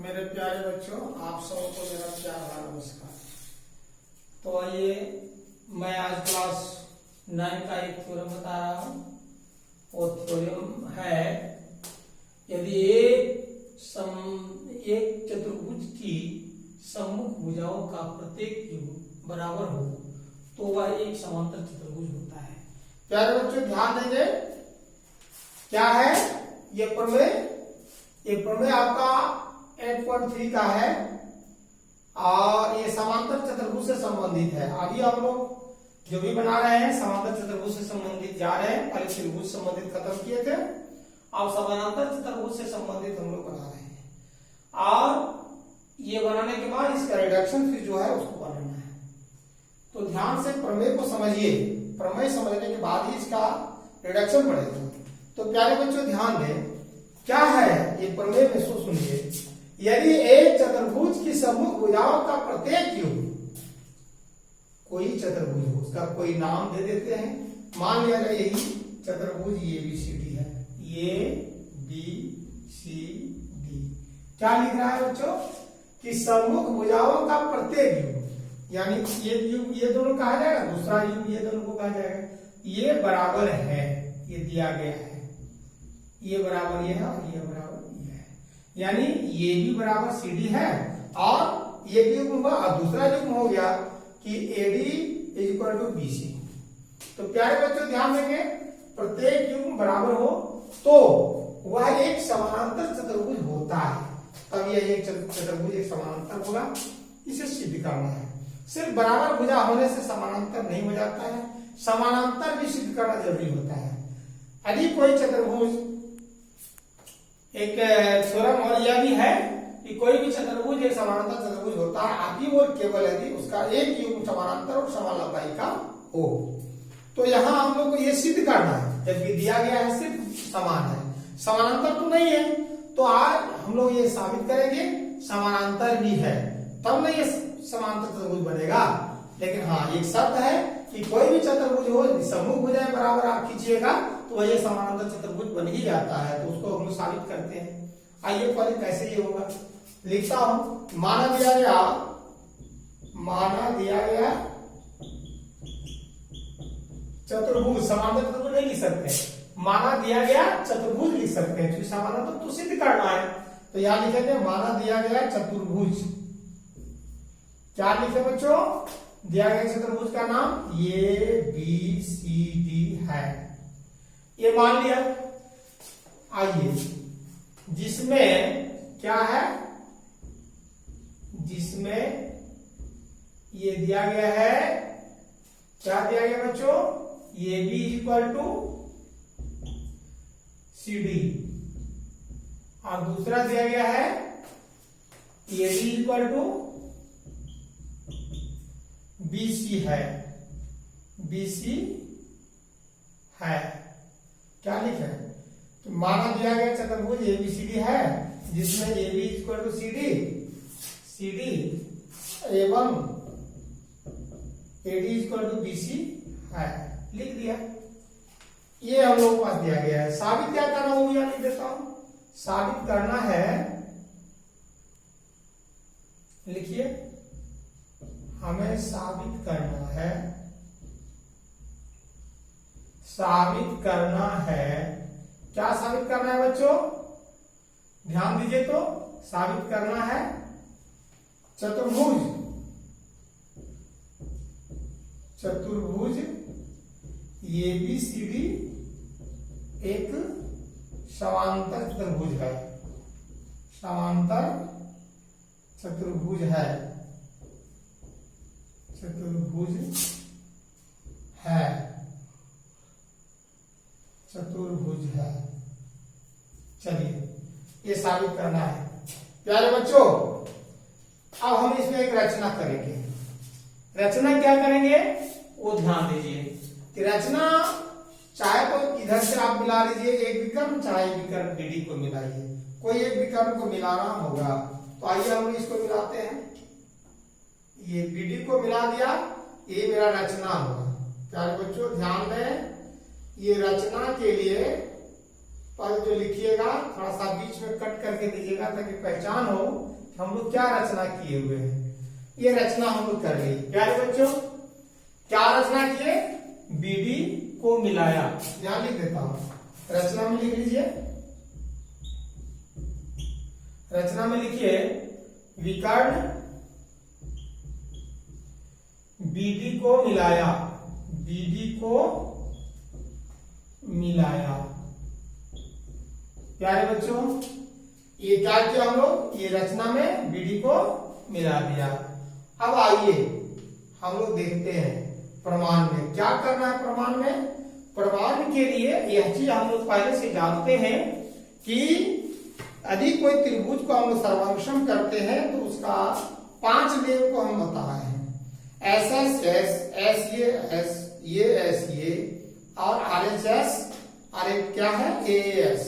मेरे प्यारे बच्चों, आप सबको मेरा प्यार भरा नमस्कार। तो आइए मैं आज क्लास 9 का एक थ्योरम बता रहा हूँ। वो थ्योरम है, यदि एक चतुर्भुज की सम्मुख भुजाओं का प्रत्येक योग बराबर हो तो वह एक समांतर चतुर्भुज होता है। प्यारे बच्चों ध्यान देंगे, क्या है ये प्रमेय? ये प्रमेय आपका 8.3 का है और ये समांतर चतुर्भुज से संबंधित है। अभी आप लोग जो भी बना रहे हैं समांतर चतुर्भुज से संबंधित जा रहे हैं। पहले त्रिभुज संबंधित खत्म किए थे, अब समानांतर चतुर्भुज से संबंधित हम लोग बना रहे हैं। और ये बनाने के बाद इसका रिडक्शन फिर जो है उसको बनाना है। तो ध्यान से प्रमेय को समझिए, प्रमेय समझने के बाद ही इसका रिडक्शन पड़ेगा। तो प्यारे बच्चों ध्यान दें, क्या है ये प्रमेय में सो सुनिए। यदि एक चतुर्भुज की सम्मुख भुजाओं का प्रत्येक योग, कोई चतुर्भुज हो उसका कोई नाम दे देते हैं। मान लिया जाए यही चतुर्भुज ABCD है, ABCD। क्या लिख रहा है बच्चों कि सम्मुख भुजाओं का प्रत्येक योग, यानी ये योग ये दोनों कहा जाएगा, दूसरा योग ये दोनों को कहा जाएगा। ये बराबर है, ये दिया गया है, ये बराबर ये है और ये बराबर ये है, यानी ये भी बराबर CD है और ये भी युग्म हुआ और दूसरा युग्म हो गया कि AD = BC। तो प्यारे बच्चों ध्यान देंगे, प्रत्येक युग्म बराबर हो तो वह एक समानांतर चतुर्भुज होता है। तब यह एक चतुर्भुज एक समानांतर होगा, इसे सिद्ध करना है। सिर्फ बराबर भुजा होने से समानांतर नहीं हो जाता है, समानांतर भी सिद्ध करना जरूरी होता है। यदि कोई चतुर्भुज, एक थ्योरम और यह भी है कि कोई भी चतुर्भुज एक समानांतर चतुर्भुज होता है अभी और केवल यदि उसका एक युग्म समानांतर और समान लंबाई का हो। तो यहाँ हम लोग को ये सिद्ध करना है, जबकि दिया गया है सिर्फ समान है, समानांतर तो नहीं है। तो आज हम लोग ये साबित करेंगे समानांतर भी है, तब नहीं ये समांतर चतुर्भुज बनेगा। लेकिन हाँ एक शर्त है कि कोई भी चतुर्भुज हो, सम्मुख भुजाएं बराबर आप खींचिएगा तो वह समानांतर चतुर्भुज बन ही जाता है। तो उसको हम लोग साबित करते हैं। आइए पहले कैसे ये होगा लिखता हूं। माना दिया गया चतुर्भुज, समांतर चतुर्भुज नहीं लिख सकते, माना दिया गया चतुर्भुज लिख सकते हैं क्योंकि समानांतर तो सिद्ध करना है। तो यहां लिखेंगे माना दिया गया चतुर्भुज। क्या लिखे बच्चों? दिया गया चतुर्भुज का नाम ABCD है, ये मान लिया। आइए जिसमें क्या है, जिसमें ये दिया गया है, क्या दिया गया बच्चों? AB = CD और दूसरा दिया गया है AD = BC है, BC है। क्या लिखा है? तो माना दिया गया चतुर्भुज ABCD है जिसमें AB = CD एवं AD = BC है, लिख दिया। ये हम लोग पास दिया गया है। साबित क्या करना होगा, लिख देता हूं। साबित करना है, लिखिए, हमें साबित करना है, साबित करना है। क्या साबित करना है बच्चों? ध्यान दीजिए। तो साबित करना है चतुर्भुज ABCD एक समांतर चतुर्भुज है, समांतर चतुर्भुज है, चतुर्भुज है, चतुर्भुज है। चलिए ये साबित करना है। प्यारे बच्चों अब हम इसमें एक रचना करेंगे। रचना क्या करेंगे वो ध्यान दीजिए कि रचना चाहे तो इधर से आप मिला लीजिए एक विकर्ण, चाहे विकर्ण BD को मिलाइए, कोई एक विकर्ण को मिलाना होगा। तो आइए हम इसको मिलाते हैं। ये BD को मिला दिया, ये मेरा रचना होगा। प्यारे बच्चों ध्यान दें, ये रचना के लिए पहले जो लिखिएगा थोड़ा सा बीच में कट करके दीजिएगा ताकि पहचान हो कि हम लोग क्या रचना किए हुए हैं। ये रचना हम लोग कर रही प्यारे बच्चों, क्या रचना किए, बीडी को मिलाया। यहां लिख देता हूं, रचना में लिख लीजिए, रचना में लिखिए विकर्ण बीडी को मिलाया, बीडी को मिलाया। प्यारे बच्चों ये क्या किया हम लोग, ये रचना में बीडी को मिला दिया। अब आइए हम लोग देखते हैं प्रमाण में क्या करना है। प्रमाण में, प्रमाण के लिए यह चीज हम लोग पहले से जानते हैं कि यदि कोई त्रिभुज को हम लोग सर्वांगसम करते हैं तो उसका 5 नियम को हम बताए हैं। एस एस एस, एस ये एस ये और आर एच एस, और एक क्या है ए एस।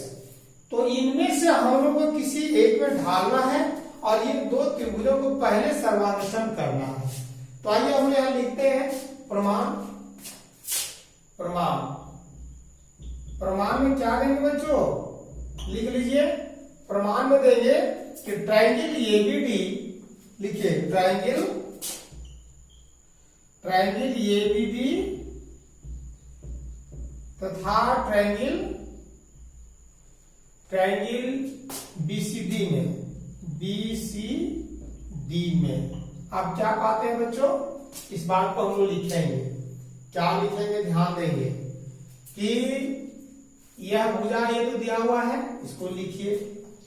तो इनमें से हम लोग को किसी एक में ढालना है और ये दो त्रिभुजों को पहले सर्वांगसम करना है। तो आइए हम यहां लिखते हैं प्रमाण। प्रमाण, प्रमाण में क्या देंगे बच्चों, लिख लीजिए। प्रमाण में देंगे कि ट्रायंगल एबीडी, लिखिए ट्रायंगल एबीडी तथा ट्रायंगल बीसीडी में आप क्या पाते हैं बच्चों, इस बात को हम लोग लिखेंगे। क्या लिखेंगे, ध्यान देंगे कि यह भुजा ये तो दिया हुआ है, इसको लिखिए,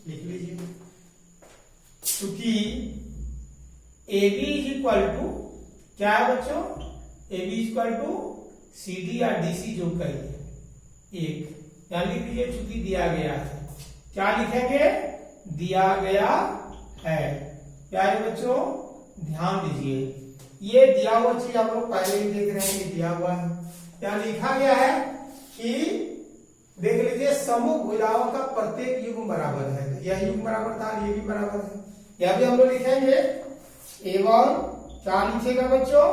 लिख लीजिए। क्योंकि A B is equal to क्या है बच्चों, A B is equal to C D या डी सी जो कहिए एक, यहां लिख दीजिए चूंकि दिया गया है। क्या लिखेंगे, दिया गया है। प्यारे बच्चों ध्यान दीजिए, ये दिया हुआ चीज आप लोग पहले ही देख रहे हैं, ये दिया हुआ है। यहाँ लिखा गया है कि देख लीजिए समूह भुजाओं का प्रत्येक युग्म बराबर है। तो यह युग्म बराबर था, ये भी बराबर है। यह भी हम लोग लिखेंगे। एवं क्या लिखेगा बच्चों,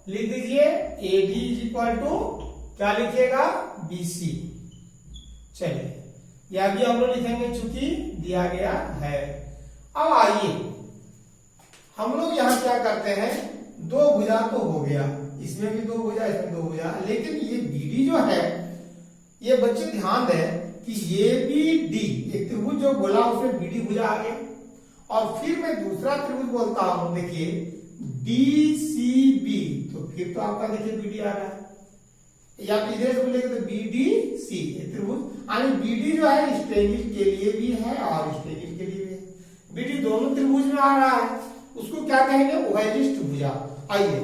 लिख दीजिए A D is equal to क्या लिखिएगा, बी सी। चलिए यह भी हम लोग लिखेंगे चूंकि दिया गया है। अब आइए हम लोग यहाँ क्या करते हैं, दो भुजा तो हो गया, इसमें भी दो भुजा, इसमें दो भुजा, लेकिन ये बीडी जो है, ये बच्चे ध्यान दें कि ये भी डी एक त्रिभुज जो बोला उसमें बीडी भुजा आ गया। और फिर मैं दूसरा त्रिभुज बोलता हूं, देखिए डी सी बी, तो फिर तो आपका देखिए बीडी आ रहा है, या इधर से बोलेंगे तो बी डी सी त्रिभुज। यानी बीडी जो है इस ट्रायंगल के लिए भी है और इस ट्रायंगल के लिए भी है। बीडी दोनों त्रिभुज में आ रहा है, उसको क्या कहेंगे, उभयनिष्ठ भुजा। आइए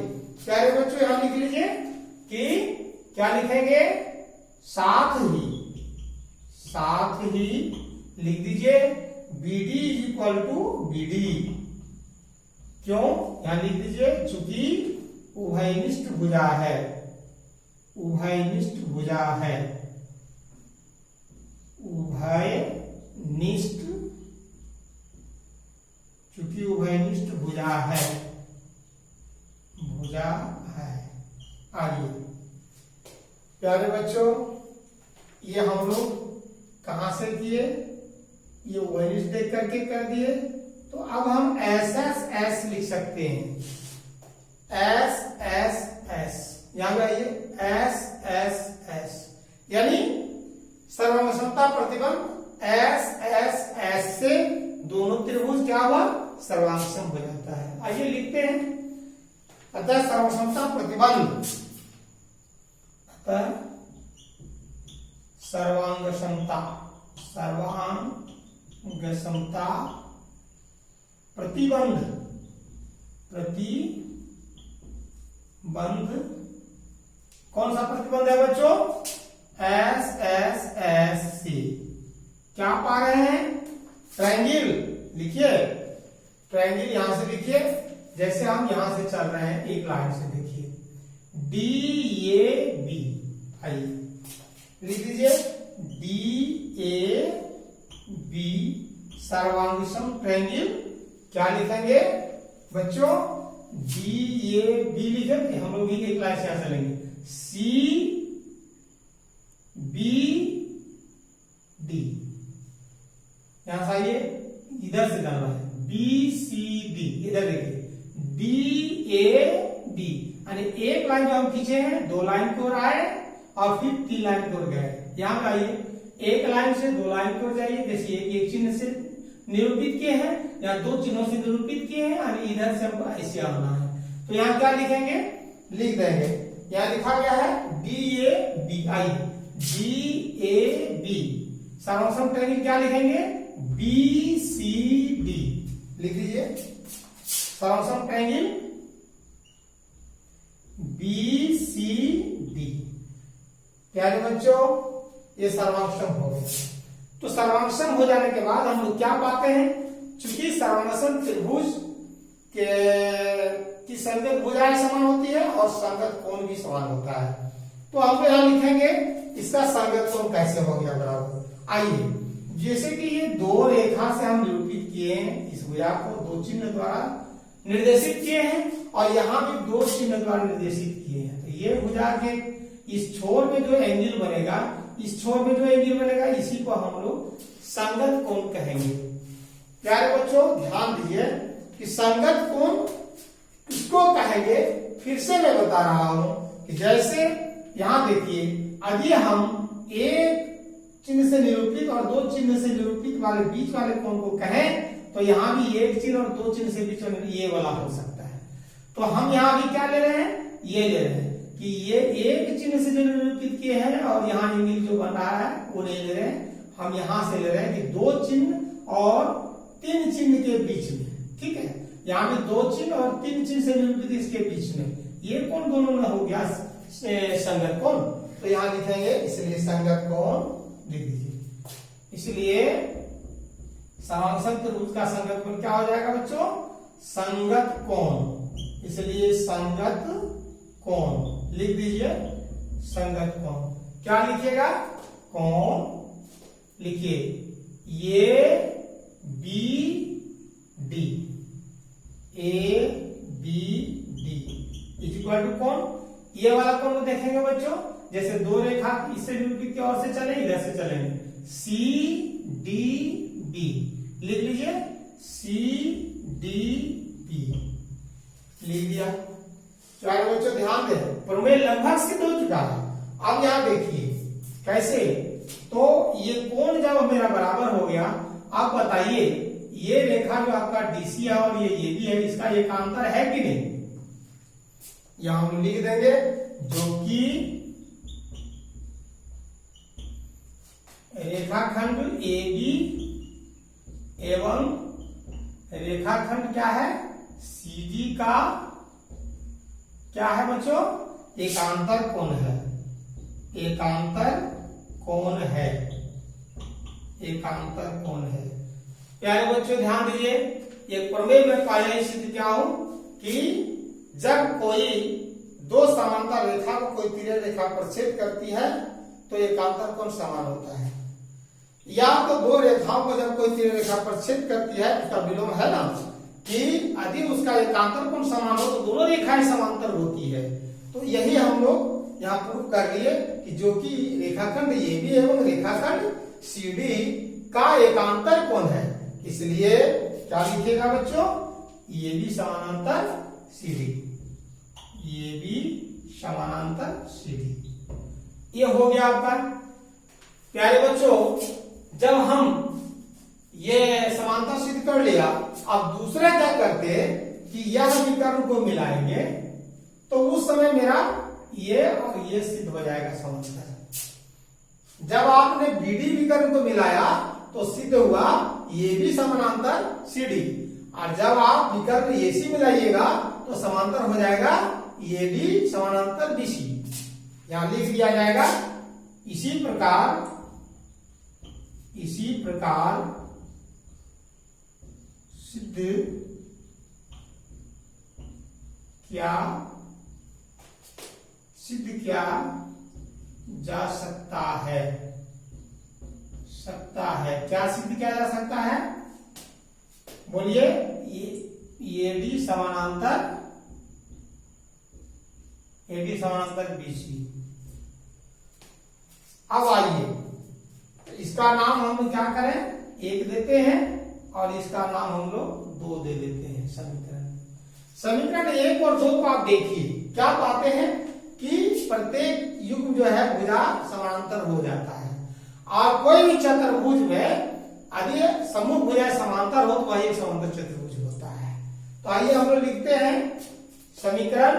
प्यारे बच्चों यहां लिख लीजिए कि क्या लिखेंगे, साथ ही लिख दीजिए BD is equal to BD. क्यों, यहां लिख दीजिए चूंकि उभयनिष्ठ भुजा है, उभयनिष्ठ भुजा है, उभयनिष्ठ, चूंकि उभयनिष्ठ भुजा है, भुजा है। आइए प्यारे बच्चों ये हम लोग कहां से किए, ये उभयनिष्ठ देख करके कर दिए। तो अब हम एस एस एस लिख सकते हैं, एस एस एस, यहां आइए एस एस एस, यानी सर्वांगसमता प्रतिबंध एस एस एस से दोनों त्रिभुज क्या हुआ, सर्वांगसम हो जाता है। आइए लिखते हैं, अतः सर्वांगसमता प्रतिबंध, अतः सर्वांगसमता, सर्वांगसमता प्रतिबंध, प्रतिबंध कौन सा प्रतिबंध है बच्चों, एस एस एस सी। क्या पा रहे हैं, ट्रायंगल, लिखिए ट्रायंगल यहां से लिखिए, जैसे हम यहां से चल रहे हैं एक लाइन से, देखिए डी ए बी, आइए लिख दीजिए डी ए बी सर्वांगसम ट्रायंगल। क्या लिखेंगे बच्चों, डी ए बी लिखेंगे, हम लोग भी एक लाइन से यहां चलेंगे, सी बी डी। यहां से आइए, इधर से डालना है बी सी डी, इधर देखिए डी ए डी, यानी एक लाइन जो हम खींचे हैं 2 लाइन की ओर आए और फिर 3 लाइन की ओर गए। यहां पे आइए, एक लाइन से 2 लाइन की ओर जाइए, जैसे एक चिन्ह से निरूपित किए हैं या 2 चिन्हों से निरूपित किए हैं, यानी इधर से हमको ऐसे आना है। तो यहाँ क्या लिखेंगे, लिख देंगे, यहाँ लिखा गया है D A B, I D A B, सर्वसम ट्रेनिंग क्या लिखेंगे, बी सी डी, लिख लीजिए सर्वसम ट्रेनिंग बी सी डी। प्यारे बच्चों, ये सर्वांशम हो गया। तो सर्वांशम हो जाने के बाद हम लोग क्या पाते हैं, चूंकि सर्वांशम त्रिभुज की संगत भुजाएं समान होती है और संगत कोण भी समान होता है। तो हम यहां लिखेंगे इसका संगत कोण कैसे हो गया बराबर। आइए, जैसे कि ये 2 रेखा से हम निरूपित किए हैं, इस भुजा को 2 चिन्ह द्वारा निर्देशित किए हैं और यहाँ भी 2 चिन्ह द्वारा निर्देशित किए हैं। तो ये भुजा के इस छोर में जो एंगल बनेगा, इस छोर में जो एंगल बनेगा, इसी को हम लोग संगत कोण कहेंगे। प्यारे बच्चों ध्यान दीजिए कि संगत कोण किसको कहेंगे, फिर से मैं बता रहा हूं कि जैसे यहां देखिए, यदि हम एक चिन्ह से निरूपित और 2 चिन्ह से निरूपित वाले बीच वाले कोण को कहें, तो यहाँ भी एक चिन्ह और 2 चिन्ह से बीच में ये वाला हो सकता है। तो हम यहाँ भी क्या ले रहे हैं, ये ले रहे हैं कि ये एक चिन्ह से जो निरूपित किए हैं और यहाँ एंगल जो बन रहा है वो नहीं ले रहे हैं, हम यहाँ से ले रहे हैं कि 2 चिन्ह और 3 चिन्ह के बीच में, ठीक है, यहाँ पे 2 चिन्ह और 3 चिन्ह से निरूपित इसके बीच में, ये कोण दोनों में हो गया संगत कोण। तो यहाँ लिखेंगे, इसलिए संगत कोण लिख दीजिए। इसलिए समांतर त्रिभुज का संगत कोण क्या हो जाएगा बच्चों, संगत कोण। इसलिए संगत कोण लिख दीजिए, संगत कोण। क्या लिखिएगा, कोण लिखिए, ये B D, A B D is equal to कोण। ये वाला कोण को देखेंगे बच्चों, जैसे 2 रेखा इससे निरूपित की ओर से चले, इधर से चलेंगे, सी डी बी, लिख लीजिए सी डी बी, लिख दिया। चाहे बच्चों ध्यान दें, प्रमेय लगभग सिद्ध हो चुका है। अब यहां देखिए कैसे, तो ये कोण जब मेरा बराबर हो गया, आप बताइए ये रेखा जो आपका डीसी है और ये भी है, इसका एकांतर है कि नहीं। यहां हम लिख देंगे जो कि रेखाखंड ए बी एवं रेखाखंड क्या है सी डी का क्या है बच्चों, एकांतर कोण है, एकांतर कोण है, एकांतर कोण है। प्यारे बच्चों ध्यान दीजिए, एक प्रमेय में पहले सिद्ध क्या हूं कि जब कोई 2 समांतर रेखा को कोई तिर्यक रेखा पर छेद करती है तो एकांतर कोण समान होता है, या तो 2 रेखाओं को जब कोई तिर्यक रेखा पर छेद करती है, उसका विलोम है ना, कि यदि उसका एकांतर कोण समान हो तो दोनों रेखाएं समांतर होती है। तो यही हम लोग यहाँ प्रूव कर लिए कि जो कि रेखाखंड ए बी एवं रेखाखंड सी डी का एकांतर कोण है। इसलिए क्या लिखिएगा बच्चों, ये भी समानांतर सी डी, ये भी समानांतर सी डी। ये हो गया आपका। प्यारे बच्चों, जब हम ये समांतर सिद्ध कर लिया, अब दूसरा क्या करते कि यह विकर्ण को मिलाएंगे तो उस समय मेरा ये और ये सिद्ध हो जाएगा समांतर। जब आपने बीडी विकर्ण को मिलाया तो सिद्ध हुआ ये भी समानांतर सीडी, और जब आप विकर्ण एसी मिलाइएगा तो समांतर हो जाएगा ये भी समानांतर बीसी। यहां लिख दिया जाएगा इसी प्रकार सिद्ध क्या जा सकता है, क्या सिद्ध किया जा सकता है, बोलिए, ये भी समानांतर बीसी। अब आइए तो इसका नाम हम क्या करें, एक देते हैं और इसका नाम हम लोग 2 दे देते हैं। समीकरण 1 और 2 को आप देखिए, क्या पाते हैं कि प्रत्येक युग्म जो है भुजा समानांतर हो जाता है, और कोई भी चतुर्भुज में यदि सम्मुख भुजाएं समांतर हो तो वह एक समांतर चतुर्भुज होता है। तो आइए हम लोग लिखते हैं समीकरण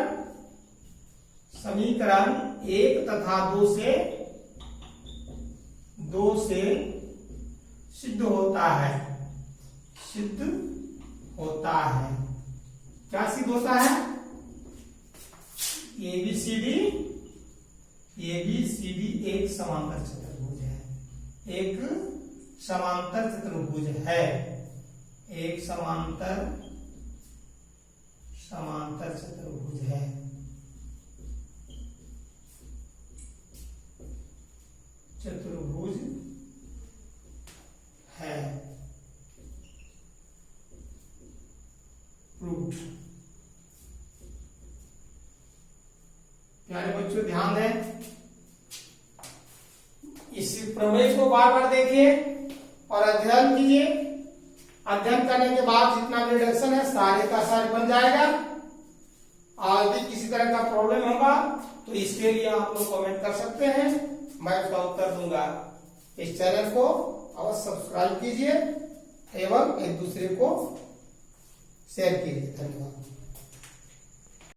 1 तथा 2 से सिद्ध होता है, क्या सिद्ध होता है, एबीसीडी एक समांतर चतुर्भुज है, एक समांतर चतुर्भुज है, एक समांतर चतुर्भुज है। चतुर्भुज है, प्रूफ। प्यारे बच्चों ध्यान दें, इस प्रमेय को बार बार देखिए और अध्ययन कीजिए। अध्ययन करने के बाद जितना भी रिडक्शन है सारे का सारे बन जाएगा। और यदि किसी तरह का प्रॉब्लम होगा तो इसके लिए आप लोग कमेंट कर सकते हैं, मैं उसका उत्तर दूंगा। इस चैनल को अवश्य सब्सक्राइब कीजिए एवं एक दूसरे को शेयर कीजिए। धन्यवाद।